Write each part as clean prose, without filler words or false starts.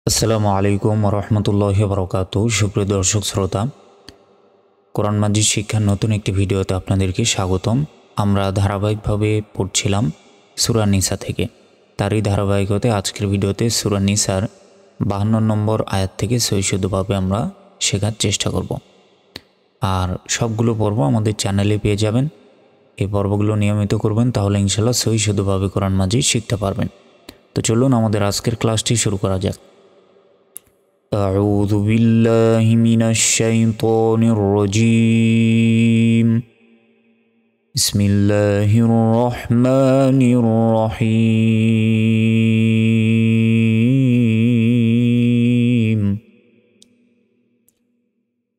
আসসালামু আলাইকুম রহমতুল্লাহি বারাকাতুহু। সুপ্রিয় দর্শক শ্রোতা, কোরআন মাজিদ শিক্ষার নতুন একটি ভিডিওতে আপনাদেরকে স্বাগতম। আমরা ধারাবাহিকভাবে পড়ছিলাম সূরা নিসা থেকে। তারই ধারাবাহিকতায় আজকের ভিডিওতে সূরা নিসার 52 নম্বর আয়াত থেকে সহিশুদ্ধভাবে আমরা শেখার চেষ্টা করব। আর সবগুলো পর্ব আমাদের চ্যানেলে পেয়ে যাবেন। এই পর্বগুলো নিয়মিত করবেন, তাহলে ইনশাল্লাহ সহিশুদ্ধভাবে কোরআন মাজিদ শিখতে পারবেন। তো চলুন আমাদের আজকের ক্লাসটি শুরু করা যাক। أعوذ بالله من الشيطان الرجيم بسم الله الرحمن الرحيم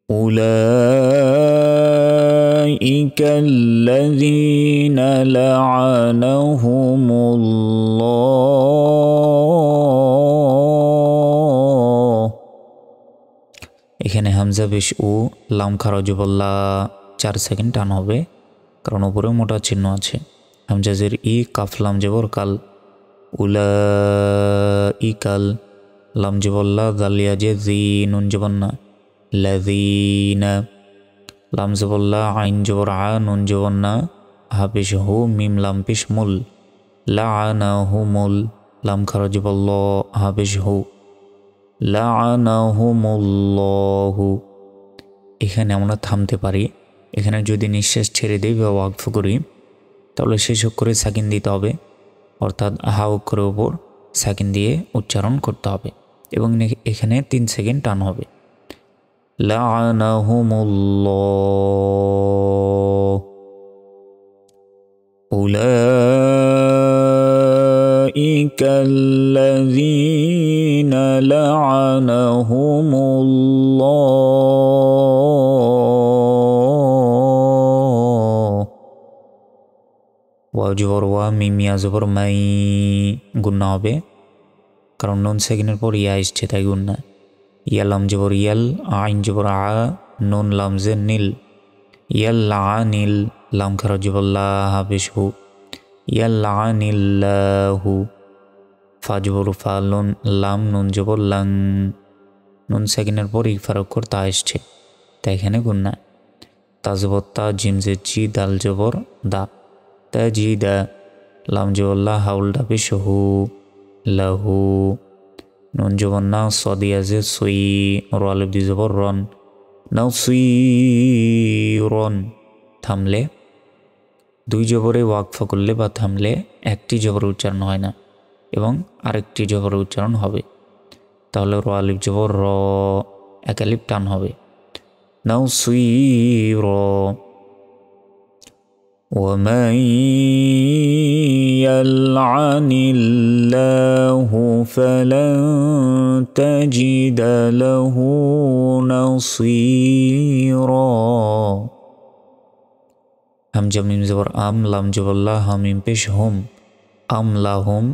أولئك الذين لعنهم الله। এখানে হামজা পেশ ও লাম খারাজবল্লা 4 সেকেন্ড টান হবে, কারণ উপরে মোটা চিহ্ন আছে। হামজাজের ই, কাফ লাম জবর কাল, উলা ই কাল, লাম জবল্লা দালিয়া যে জি, নুন জবন্না লাযীনা, লাম জবল্লা আইন জবর আ, নুন জবন্না, হা পেশ হু, মিম লাম পেশ মুল, লাআনাহুমুল, লাম খারাজবল্লা, হা পেশ হু, লাআনাহুমুল্লাহু। এখানে আমরা থামতে পারি। এখানে যদি নিঃশ্বাস ছেড়ে দিই বা ওয়াকফ করি, তাহলে শেষ অক্ষরে সাকিন দিতে হবে, অর্থাৎ হা অক্ষরের উপর সাকিন দিয়ে উচ্চারণ করতে হবে, এবং এখানে 3 সেকেন্ড টান হবে। লাআনাহুমুল্লাহ উলাইকা আল্লাযীনা লাআনাহুমুল্লাহ। ওয়া জবর ওয়া, মিম ইয়া জবর মাই, গুন্না হবে, কারণ নুন সেকেন্ডের পর ইয়া এসছে, তাই গুন্না। ইয়া লাম জবর ইয়াল, আইন জবর আ, নুন লাম জে নীল, ইয়াল্লাআনিল, লাম খারাজ জবল্লা, হা পেশ হু, ইয়াল্লাআনিল্লাহু। ফা জবর ফা, লুন লাম, নুন জবর লাং, নুন সেকেন্ডের পর ইকফার অক্ষর তা এসছে, তাই এখানে গুন্না। তা জবর তা, জিম জে জি, দাল জবর দা, তা জি দা, লাম জবল্লা, হাউল দা পেশ হু, লাহু, নুন জবর না, সদিয়া জে সুই, র আলিফ দি জবর রন, নাও সুই রন। থামলে, 2 জবরে ওয়াকফা করলে বা থামলে একটি জবর উচ্চারণ হয় না, এবং আরেকটি জবর উচ্চারণ হবে, তাহলে র আলিফ জবর র, এক আলিফ টান হবে, নাও সুই র। ومن يلعن الله فلن تجد له نصيرا। হামজা মিম জবর আম, লাম জবল্লা, হা মিম পেশ হুম, আম লাহুম,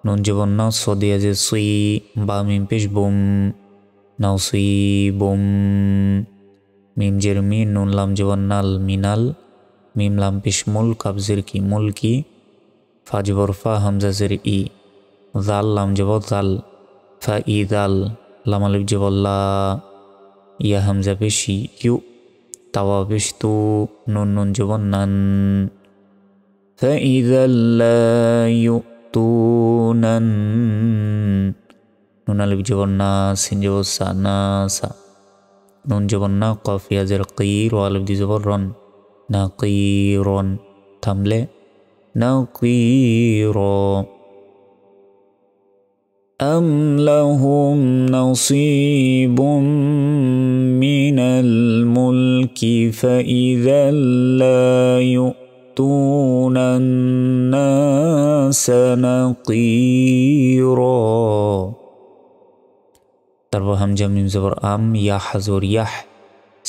নুন জবর না, সদিয়া যে সুই, বা মিম পেশ বুম, নাও সুই বুম, মিম জের মি, নুন লাম জবর নাল, মিনাল, মিম লাম পেশ মুল, কাবজের কি, মুল কি, ফা জবর ফা, হামজা জের ই, জাল লাম জবর জাল, ফা ই জাল, লাম আলিফ জবল্লা, ইয়া হামজা পেশ ইউ, তাওয়া পেশ তু, নুন নুন জবর নান, فإذا لا يؤتون নুন আলিফ জবর না, সিন জবর সা, না সা, নুন জবর না, কফ ইয়া জের কি, র আলিফ দি জবর রন, না কি রন। থামলে না কি র। أم لهم نصيب من الملك فإذا لا يؤتون الناس نقيرا। তারপর হামজা মিম জবর আম, ইয়া হাজর ইয়াহ,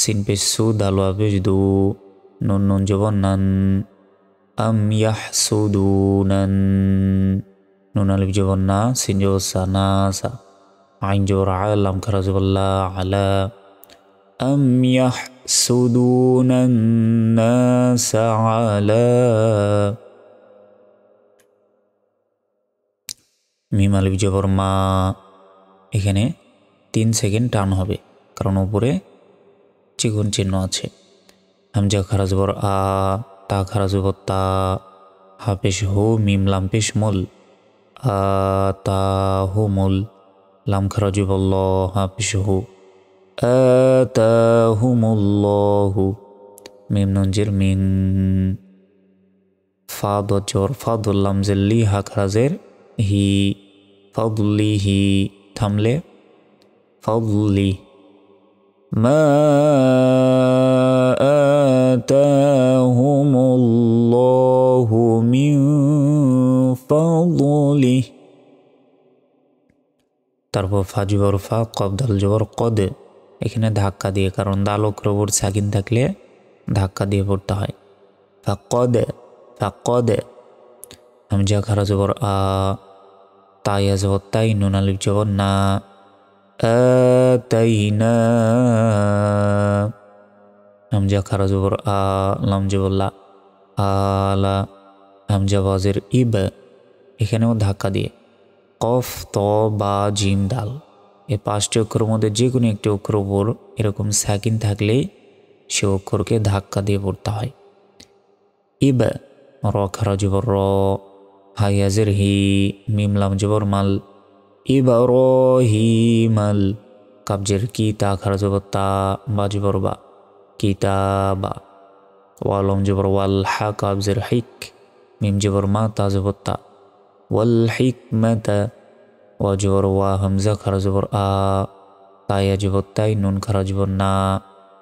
সিন পেশ সু, দাল ওয়া পেশ দু, নুন নুন জবর নান, আম ইয়াহসুদুনান, নুন আলিফ জবর না, সিন জবর সা, না সা, আইন জবর আ, লাম খারাজ জবল্লা, আলা, আম ইয়াহসুদুনান নাসা আলা। মিম আলিফ জবর মা, এখানে 3 সেকেন্ড টান হবে, কারণ উপরে চিকন চিহ্ন আছে। হামজা খারা জবর আ, তা খারা জবর তা, হা পেশ হু, মিম লাম পেশ মুল, আ তা হু মুল, লাম খারা জবর ল, হা পেশ হু, আ তা হু মুল্লাহু, মিম নুন জের মিন, ফা দর জবর ফা, দুল লাম জের লি, হা খারা জের হি, ফাদলিহি, থামলে ফাদলি, মা আতাহুমুল্লাহু মিন ফাদলিহ। তারপর ফা জবর ফা, কফ দাল জবর কদ, এখানে ধাক্কা দিয়ে, কারণ দাল অক্ষর উপর সাকিন থাকলে ধাক্কা দিয়ে পড়তে হয়। ফাকদ, ফাকদ, হামজা খারা জবর আ, তাইয়া জবর তাই, নুন আলিফ জবর না, আতাইনা, হামজা খারা জবর আ, লাম জবর লা, আলা, হামজা ওয়াজের ইব, এখানেও ধাক্কা দিয়ে। কফ ত বা জিম দাল, এই 5টি অক্ষরের মধ্যে যে কোনো একটি অক্ষর উপর এরকম সাকিন থাকলেই সে অক্ষরকে ধাক্কা দিয়ে পড়তে হয়। ইব, র খারা জবর র, হাইয়াজের হি, মিম লাম জবর মাল, ইবরাহিমাল, কাবজের কি, তা খারা জবর তা, বা জবর বা, কিতাবা, ওয়ালম জবর ওয়াল, হা কাবজের হিক, মিম জবর মা, তা জবর তা, ওয়াল হিকমাতা, ওয়া জবর ওয়া, হামজা খারা জবর আ, তাইয়া জবর তাই, নুন খারা জবর না,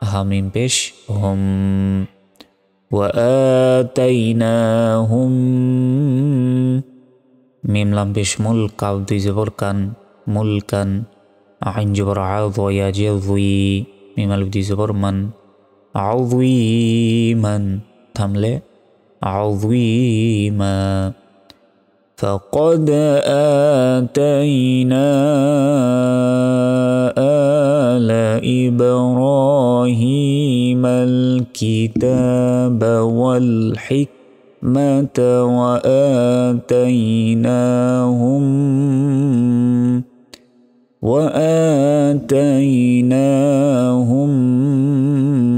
হা মিম পেশ হুম, ওয়া আতাইনাহুম, মিম লাম পেশ মুল, কাব দুই জবর কান, মুলকান, আইন জবর আ, দয়া জে দুই, মিম আলিফ দুই জবর মান, আযীমান, থামলে আযীমা। فقد آتينا آل إبراهيم الكتاب والحكمة وآتيناهم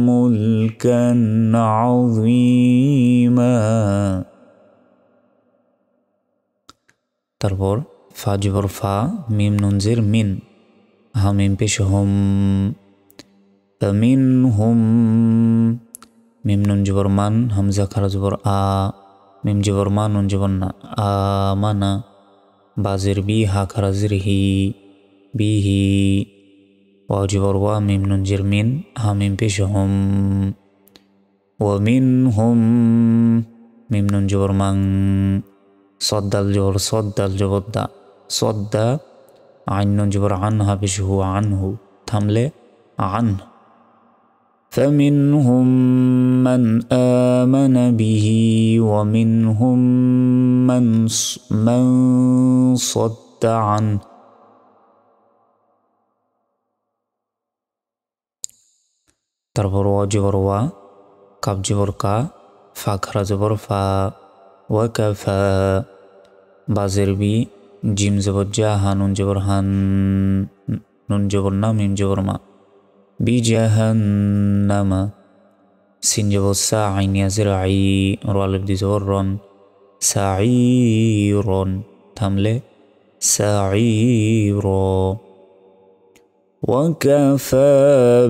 ملكا عظيما। তারপর ফা জবর ফা, মিম নুন জের মিন, হা মিম পেশ হুম, মিন হুম, মিম নুন জবর মান, হামজা খারা জবর আ, মিম জবর মা, নুন জবর না, আ মানা, বাজের বি, হা খারা জের হি, বিহি, ওয়া জবর ওয়া, মিম নুন জের মিন, হা মিম পেশ হুম, ওয়া মিন হুম, মিম নুন জবর মাং, সদ্দাল জবর সদ্দাল জবর দা, সদ্দা, আইন নুন জবর আন, হা পেশ হু, আনহু, থামলে আন। فمنهم من آمن به ومنهم من صد عنه। তারপর ওয়া জবর ওয়া, কাব জবর কা, ফা খারা জবর ফা, ওয়া কাফা, বাজের বি, জিম জবর জা, হা নুন জবর হান, নুন জবর না, মিম জবর মা, বি জাহান্নামা, সিন জবর সা, আইন ইয়াজের আই, র আলিফ দি জবর রন, সাঈরন, থামলে সাঈর। وكفى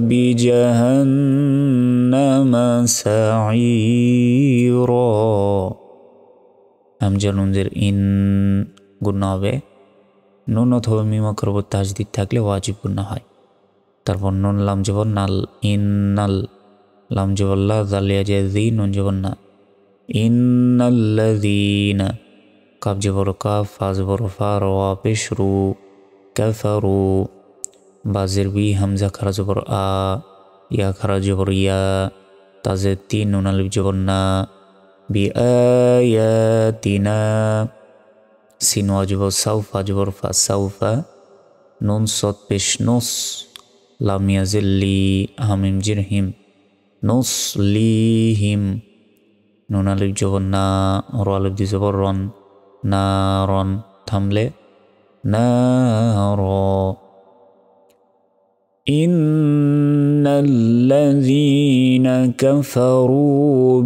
بجهنم سعيرا، হামজা নুন জের ইন গুণা হবে, নুন অথবা মিম অক্ষর উপর তাজদিদ থাকলে ওয়াজিব গুণা হয়। তারপর নুন লাম জবর নাল, ইন্নাল, লাম জবর লা, জালিয়া জে জি, নুন জবর না, ইন্নাল্লাযীনা, কাফ জবর কাফ, ফা জবর ফা, র পেশ রু, কাফারু, বাজের বি, হামজা খারা জবর আ, ইয়া খারা জবর ইয়া, তাজে তিন, নুন আলিফ জবর না, বি আয়াতিনা, সিন ওয়া জবর সাউ, ফা জবর ফা, সাউফা, নুন সদ পেশ নুস, লাম ইয়াজিল লি, হামিম জির হিম, নুসলিহিম, নুন আলিফ জবর না, র আলিফ দি জবর রন, না রন, থামলে না র। ইন্নাল্লাযীনা কাফারু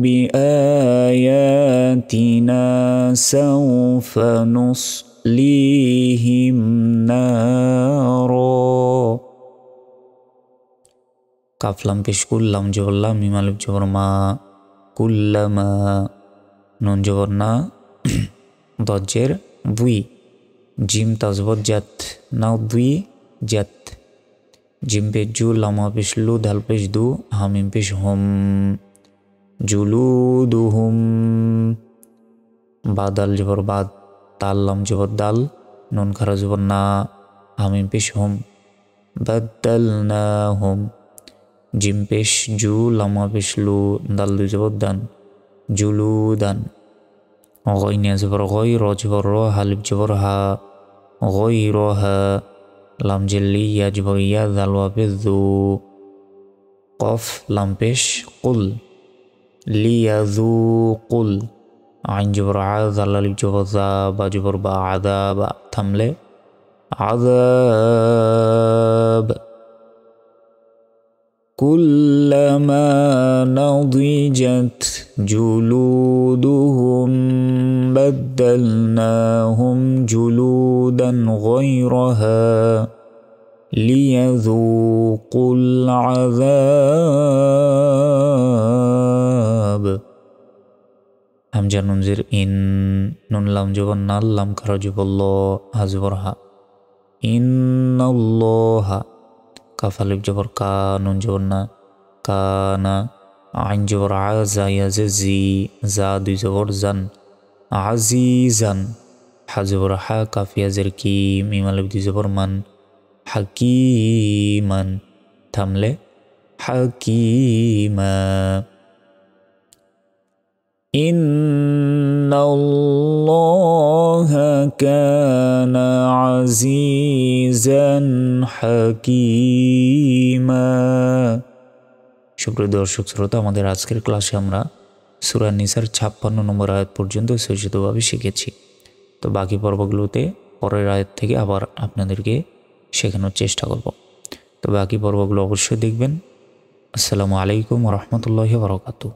বিআয়াতিনা সাওফা নুসলিহিম নারা। কাফ লাম পেশ কুল্লাম জবর লাম মিম আলিফ জবর মা কুল্লামা নুন জবর না দজ্জের দুই জিম তাজবর জাত নাও দুই জাত জিম পেশ জু লামা পেশ লু দাল পেশ দু হামিম পেশ হোম জুলুদুহুম বাদাল জবর বাদ তাল লাম জবর দাল নুন খারা জবর না হামিম পেশ হোম বাদ্দালনাহুম জিম পেশ জু লামা পেশ লু দাল দু জবর দান জুলুদান গইনা জবর গই র জবর র হালিফ জবর হা গইরহা লাম জেল্লি ইয়া জবর ইয়া দাল ওয়া পেশ দু কফ লাম পেশ কুল লিয়াযুকুল আইন জবর আ দাল আলিফ জবর যা বা জবর বা আযাব থামলে আযাব। কুল্লামা নাদিজাত জুলুদুহুম বাদ্দালনাহুম জুলুদান গায়রাহা লিয়াযুকুল আযাব। হামজা নুন জের ইন নুন লাম জবর নাল লাম খারা জবর ল হা জবর হা ইন্নাল্লাহা কাফ আলিফ জবর কা নুন জবর না কানা আইন জবর আ জা ইয়া জে জি জা দুই জবর জান আজিজান হা জবর হা কাফ ইয়া জের কি মিম আলিফ দুই জবর মান হাকিমান থামলে হাকিমা। ইন্নাল্লাহা কানা আজিজান হাকিমা। সুপ্রিয় দর্শক শ্রোতা, আমাদের আজকের ক্লাসে আমরা সূরা নিসার 56 নম্বর আয়াত পর্যন্ত সহিষ্ণুভাবে শিখেছি। তো বাকি পর্বগুলোতে পরের আয়াত থেকে আবার আপনাদেরকে শেখানোর চেষ্টা করব। তো বাকি পর্বগুলো অবশ্যই দেখবেন। আসসালামু আলাইকুম ওয়া রাহমাতুল্লাহি ওয়া বারাকাতুহু।